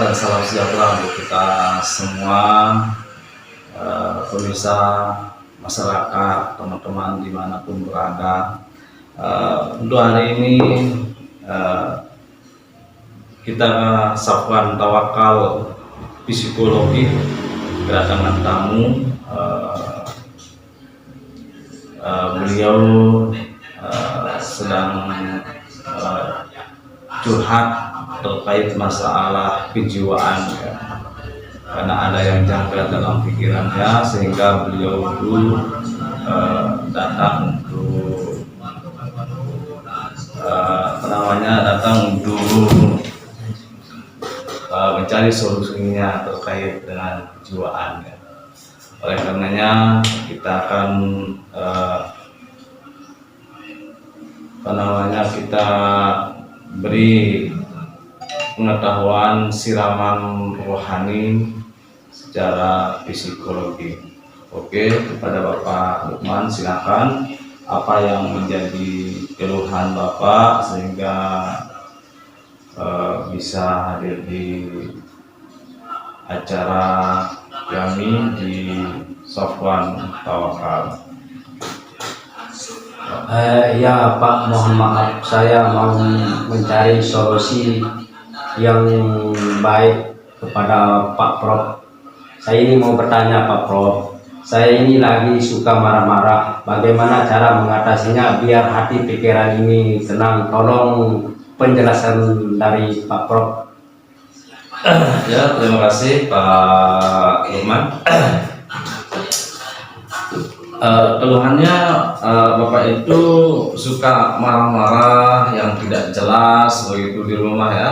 dan salam sejahtera untuk kita semua, pemirsa, masyarakat, teman-teman dimanapun berada. Untuk hari ini kita Safwan Tawakal Psikologi kedatangan tamu. Beliau sedang curhat terkait masalah kejiwaan ya. Karena ada yang janggal dalam pikirannya sehingga beliau itu datang untuk datang untuk mencari solusinya terkait dengan kejiwaan ya. Oleh karenanya kita akan kita beri pengetahuan siraman rohani secara psikologi. Oke, kepada Bapak Lukman silakan, apa yang menjadi keluhan Bapak sehingga bisa hadir di acara kami di Safwan Tawakal. Ya Pak, mohon maaf, saya mau mencari solusi yang baik kepada Pak Prof. Saya ini mau bertanya Pak Prof, saya ini lagi suka marah-marah, bagaimana cara mengatasinya biar hati pikiran ini tenang? Tolong penjelasan dari Pak Prof. Ya, terima kasih Pak Lukman. Keluhannya Bapak itu suka marah-marah yang tidak jelas begitu di rumah ya.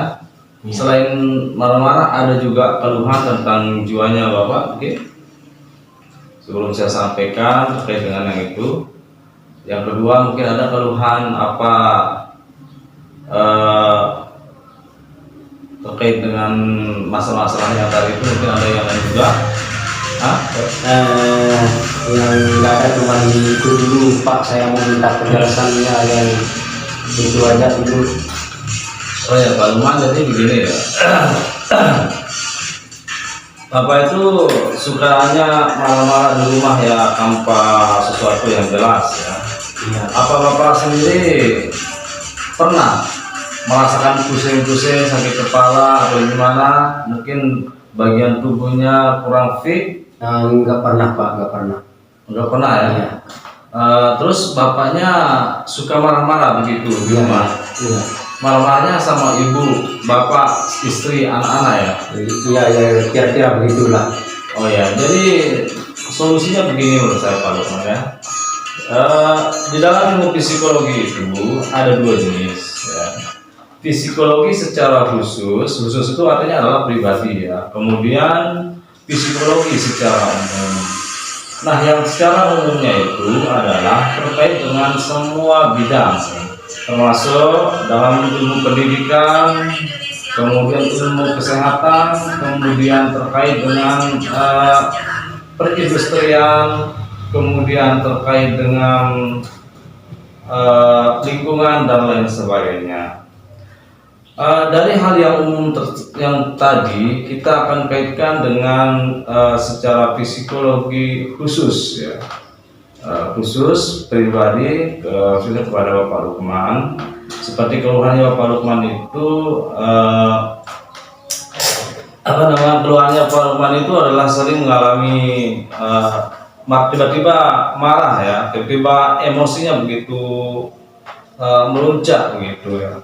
Selain marah-marah ada juga keluhan tentang jiwanya Bapak. Oke. Sebelum saya sampaikan terkait dengan yang itu, yang kedua mungkin ada keluhan apa terkait dengan masalah-masalah yang tadi itu, mungkin ada yang lain juga. Yang nggak ada cuma itu dulu Pak, saya mau minta penjelasannya yang itu aja dulu. Oh ya Pak Lukman, jadi begini ya. Bapak itu sukanya marah-marah di rumah ya tanpa sesuatu yang jelas ya. Apa Bapak sendiri pernah merasakan pusing-pusing, sakit kepala atau gimana? Mungkin bagian tubuhnya kurang fit? Enggak pernah Pak, Enggak pernah ya? Iya. Terus bapaknya suka marah-marah begitu di rumah? Iya. Marah-marahnya sama ibu, bapak, istri, anak-anak ya? Iya, kira-kira begitulah. Oh ya, jadi solusinya begini menurut saya Pak Lukman ya. Di dalam ilmu psikologi itu ada dua jenis ya. Psikologi secara khusus itu artinya adalah pribadi ya. Kemudian psikologi secara umum. Nah, yang secara umumnya itu adalah terkait dengan semua bidang, termasuk dalam ilmu pendidikan, kemudian ilmu kesehatan, kemudian terkait dengan perindustrian, kemudian terkait dengan lingkungan dan lain sebagainya. Dari hal yang umum yang tadi kita akan kaitkan dengan secara psikologi khusus ya, khusus pribadi khususnya kepada Bapak Lukman. Seperti keluhannya Bapak Lukman itu keluhannya Bapak Lukman itu adalah sering mengalami tiba-tiba marah ya, tiba-tiba emosinya begitu melonjak begitu ya,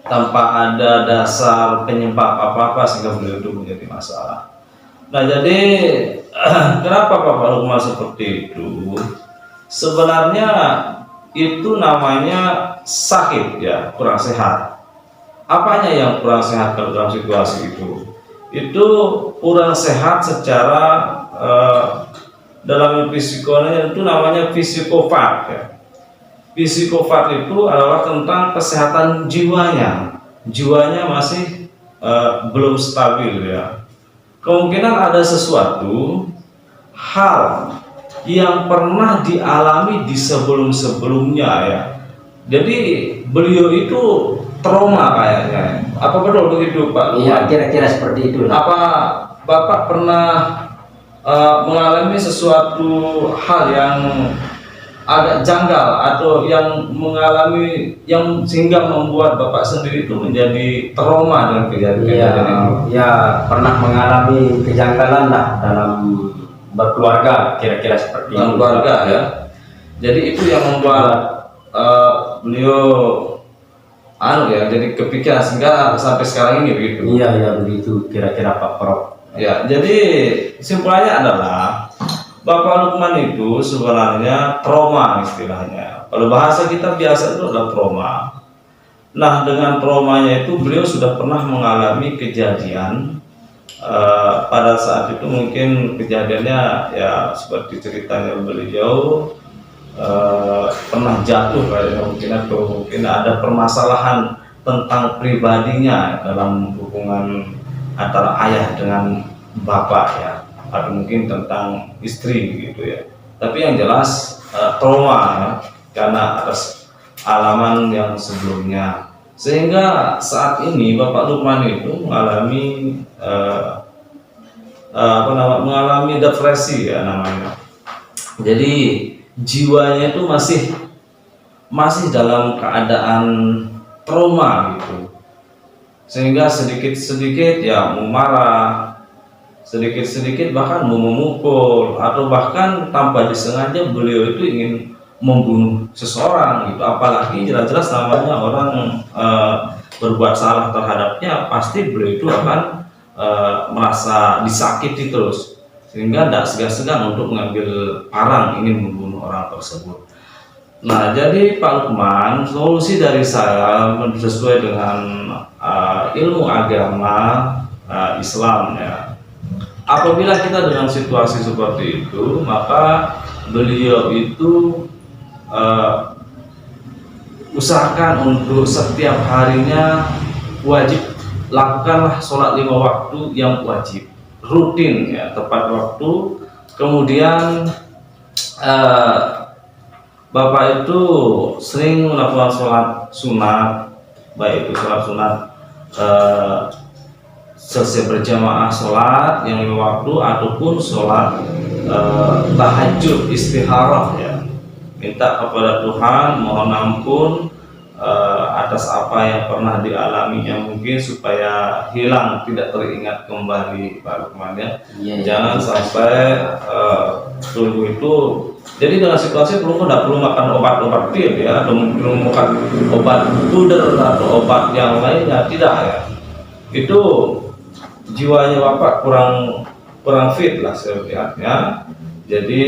tanpa ada dasar penyebab apa-apa sehingga beliau itu menjadi masalah. Nah, jadi kenapa Bapak Lukman seperti itu? Sebenarnya itu namanya sakit ya, kurang sehat. Apanya yang kurang sehat dalam situasi itu? Itu kurang sehat secara dalam psikologi itu namanya psikopat ya. Psikopat itu adalah tentang kesehatan jiwanya. Jiwanya masih belum stabil ya. Kemungkinan ada sesuatu hal yang pernah dialami di sebelum-sebelumnya ya. Jadi beliau itu trauma kayaknya Apa betul begitu Pak? Iya, kira-kira seperti itu. Apa Bapak pernah mengalami sesuatu hal yang agak janggal atau yang mengalami yang sehingga membuat Bapak sendiri itu menjadi trauma dengan kejadian itu? Ya, pernah mengalami kejanggalan lah dalam berkeluarga, kira-kira seperti Dalam itu. keluarga ya. Jadi itu yang membuat beliau jadi kepikiran sehingga sampai sekarang ini begitu. Iya, begitu kira-kira Pak Prof. Ya, jadi kesimpulannya adalah Bapak Lukman itu sebenarnya trauma istilahnya. Kalau bahasa kita biasa itu adalah trauma. Nah, dengan traumanya itu beliau sudah pernah mengalami kejadian pada saat itu mungkin kejadiannya ya seperti ceritanya beliau pernah jatuh mungkin ada permasalahan tentang pribadinya dalam hubungan antara ayah dengan bapak ya, atau mungkin tentang istri gitu ya. Tapi yang jelas trauma ya, karena atas alaman yang sebelumnya, sehingga saat ini Bapak Lukman itu mengalami mengalami depresi ya namanya. Jadi jiwanya itu masih dalam keadaan trauma gitu, sehingga sedikit-sedikit ya mau marah, sedikit-sedikit bahkan mau memukul, atau bahkan tanpa disengaja beliau itu ingin membunuh seseorang gitu. Apalagi jelas-jelas namanya orang berbuat salah terhadapnya, pasti beliau itu akan merasa disakiti terus, sehingga tidak segan-segan untuk mengambil parang ingin membunuh orang tersebut. Nah, jadi Pak Lukman, solusi dari saya sesuai dengan ilmu agama Islam ya. Apabila kita dengan situasi seperti itu, maka beliau itu usahakan untuk setiap harinya wajib lakukanlah sholat 5 waktu yang wajib, rutin ya, tepat waktu. Kemudian Bapak itu sering melakukan sholat sunat, baik itu sholat sunat selesai berjamaah sholat yang 5 waktu, ataupun sholat tahajud istikharah ya, minta kepada Tuhan mohon ampun atas apa yang pernah dialaminya, mungkin supaya hilang, tidak teringat kembali Pak Lukman ya. Jangan sampai tunggu itu. Jadi dengan situasi tidak perlu makan obat-obat pil ya, atau belum makan obat puder atau obat yang lainnya, tidak ya. Itu jiwanya Bapak kurang fit lah sebenarnya. Jadi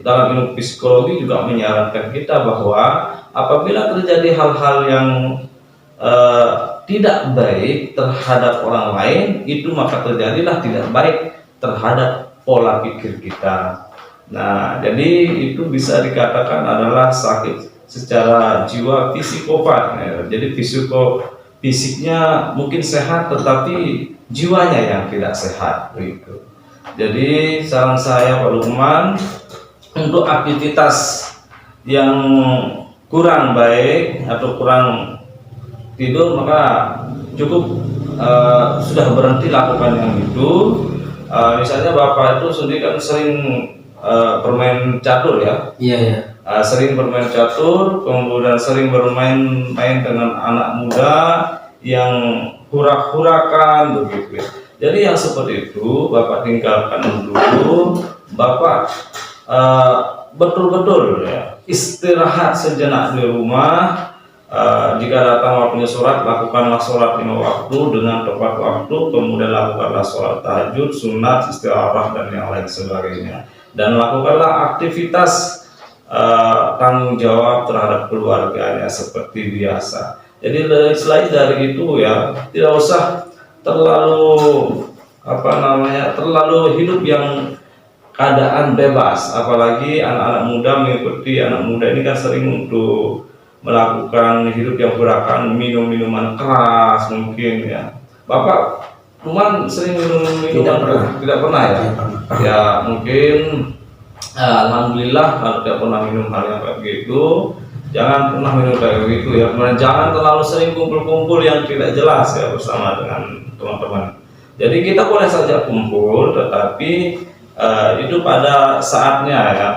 dalam ilmu psikologi juga menyarankan kita bahwa apabila terjadi hal-hal yang tidak baik terhadap orang lain, itu maka terjadilah tidak baik terhadap pola pikir kita. Nah, jadi itu bisa dikatakan adalah sakit secara jiwa psikopat ya. Jadi fisiknya mungkin sehat, tetapi jiwanya yang tidak sehat begitu. Jadi saran saya Pak Lukman, untuk aktivitas yang kurang baik atau kurang tidur, maka cukup sudah berhenti lakukan yang itu. Misalnya Bapak itu sendiri kan sering bermain catur ya. Iya. Sering bermain catur, kemudian sering bermain dengan anak muda yang hurak-hurakan begitu ya. Jadi yang seperti itu Bapak tinggalkan dulu. Bapak betul-betul ya istirahat sejenak di rumah. Jika datang waktunya sholat, lakukanlah sholat 5 waktu dengan tepat waktu, kemudian lakukanlah sholat tahajud, sunat, istikharah dan yang lain sebagainya, dan lakukanlah aktivitas tanggung jawab terhadap keluarganya seperti biasa. Jadi selain dari itu ya, tidak usah terlalu terlalu hidup yang keadaan bebas, apalagi anak-anak muda mengikuti. Anak muda ini kan sering untuk melakukan hidup yang gerakan minum minuman keras mungkin ya. Bapak cuman sering minum minuman tidak pernah ya. Ya mungkin alhamdulillah kalau tidak pernah minum hal yang kayak gitu. jangan pernah minum kayak begitu ya. Kemudian jangan terlalu sering kumpul-kumpul yang tidak jelas ya bersama dengan teman-teman. Jadi kita boleh saja kumpul, tetapi itu pada saatnya ya,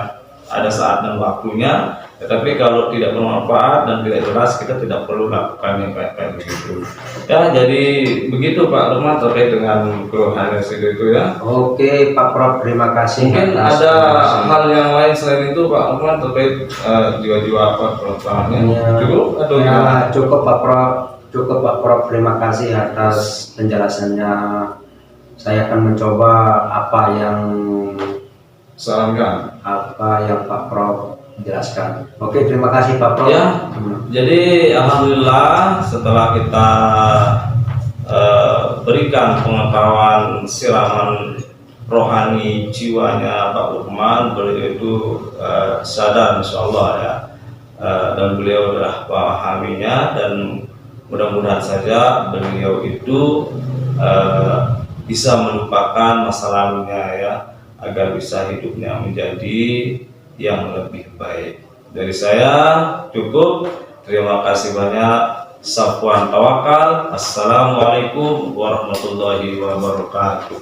ada saat dan waktunya. Tetapi kalau tidak bermanfaat dan tidak jelas, kita tidak perlu lakukan yang kayak begitu. Ya, jadi begitu Pak Lukman terkait dengan keluhan itu ya. Oke Pak Prof, terima kasih. Mungkin atas ada penjelasan. hal yang lain selain itu Pak Lukman terkait jiwa-jiwa apa perusahaannya? Ya, Cukup atau ya, gimana? cukup Pak Prof, cukup Pak Prof. Terima kasih atas penjelasannya. Saya akan mencoba apa yang Salamkan. Pak Prof jelaskan. Oke, terima kasih Pak Prof. Ya, jadi alhamdulillah setelah kita berikan pengetahuan siraman rohani jiwanya Pak Lukman, beliau itu sadar insyaallah ya, dan beliau sudah memahaminya, dan mudah-mudahan saja beliau itu bisa melupakan masa lalunya ya, agar bisa hidupnya menjadi yang lebih baik. Dari saya cukup. Terima kasih banyak. Safwan Tawakal. Assalamualaikum warahmatullahi wabarakatuh.